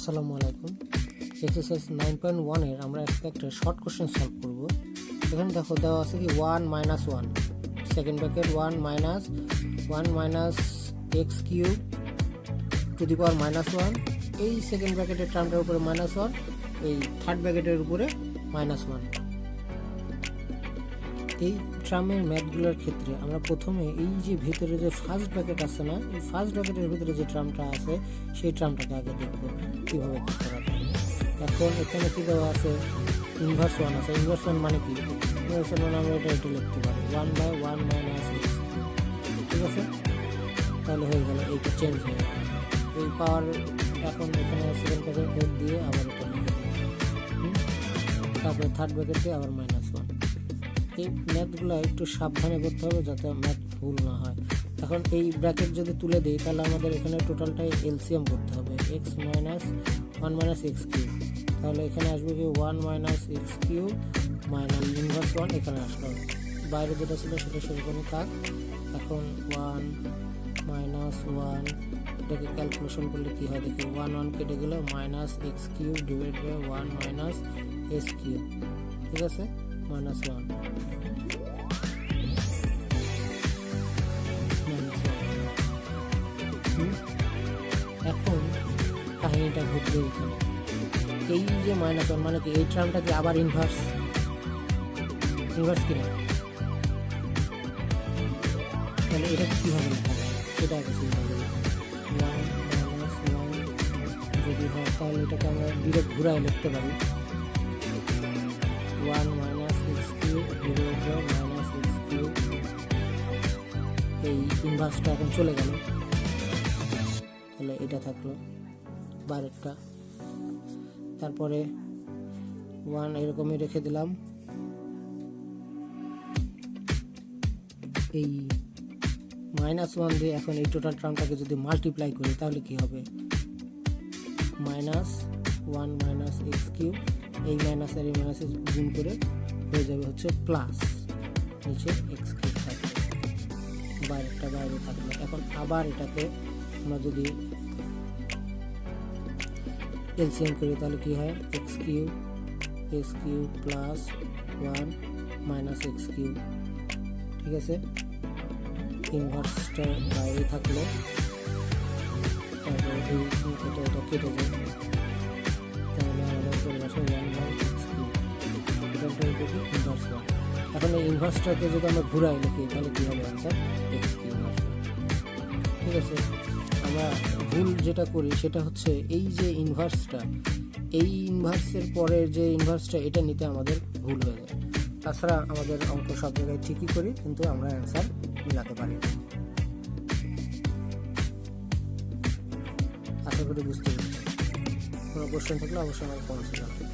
আসসালামু আলাইকুম। এক্সারসাইজ 9.1 এর আমরা একটা শর্ট কোশ্চেন সলভ করব। এখানে দেখো দেওয়া আছে কি 1 - 1 second bracket 1 minus x cube to the power -1, এই সেকেন্ড ব্র্যাকেটের টার্মটার উপরে -1, এই থার্ড ব্র্যাকেটের উপরে -1। এই টার্মের ম্যাথগুলোর ক্ষেত্রে আমরা প্রথমে এই যে ভিতরে যে ফার্স্ট ব্র্যাকেট আছে না, এই ফার্স্ট ব্র্যাকেটের ভিতরে যে টার্মটা আছে সেই টার্মটাকে আগে দেখব কীভাবে কী করা যায়। এখন এখানে কী দেওয়া আছে, ইনভার্স 1 আছে। ইনভার্স 1 মানে কি? ইনভার্স 1 আমরা এটা লিখতে পারি 1/1 - x, ঠিক আছে? তাহলে হয়ে গেল, এইটা চেঞ্জ হয়ে গেল। এই পাওয়ার এখন এখানে সেকেন্ড ব্র্যাকেট দিয়ে আবার এটা লিখে দিই, তারপরে থার্ড ব্র্যাকেট দিয়ে আবার -1। এই ম্যাথগুলো একটু সাবধানে করতে হবে যাতে ম্যাথ ভুল না হয়। এখন এই ব্র্যাকেট যদি তুলে দিই তাহলে আমাদের এখানে টোটালটাই এলসিএম করতে হবে, x - 1 - x কিউব। তাহলে এখানে আসবে কি 1 - x কিউব মাইনাস ইনভার্স 1 এখানে আসলো, বাইরে যেটা ছিল সেটা সেরকমই থাক। এখন 1 - 1 এটাকে ক্যালকুলেশন করলে কি হয় দেখি, 1 কেটে গেলে -x cube divide by 1 - s cube, ঠিক আছে? -1 এখন কাহিনীটা ঘটবে এখানে, এই যে -1 মানে কি, এই টার্মটা কি আবার ইনভার্স কিনা? তাহলে এটা কীভাবে লেখা যায় সেটা আগে চিন্তা করি। 1 - 1 যদি হয় তাহলে এটাকে আমরা ডিরেক্ট ঘুরায় লিখতে পারি 1 - x cube divide by -x cube. এই ইনভার্সটা এখন চলে গেল, তাহলে এটা থাকলো বাইরেরটা। তারপরে 1 এরকমই রেখে দিলাম। এই -1 দিয়ে এখন এই টোটাল টার্মটাকে যদি মাল্টিপ্লাই করি তাহলে কি হবে, -1 - x কিউব, এই মাইনাস আর এই মাইনাসে গুণ করে হয়ে যাবে হচ্ছে প্লাস, নিচে x কিউব থাকবে, বাইরেটা বাইরে থাকলো। এখন আবার এটাকে আমরা যদি এলসিএম করি তাহলে কি হয়, x cube s cube plus 1 - x cube, ঠিক আছে? ইনভার্সটা বাইরে থাকলো, তারপরে এটা কেটে যায়, তাহলে আমাদের চলে আসে 1/x কিউব, ইনভার্স 1। এখন এই ইনভার্সটাকে যদি আমরা ঘুরাই লিখি তাহলে কী হবে, অ্যান্সার x কিউব আসবে, ঠিক আছে? আমরা ভুল যেটা করি সেটা হচ্ছে এই যে ইনভার্সটা, এই ইনভার্সের পরের যে ইনভার্সটা এটা নিতে আমাদের ভুল হয়ে যায়। তাছাড়া আমাদের অঙ্ক সব জায়গায় ঠিকই করি, কিন্তু আমরা অ্যান্সার মিলাতে পারি না। আশা করি বুঝতে পেরেছি। কোনো কোশ্চেন থাকলে অবশ্যই আমাকে কমেন্টে জানাবেন।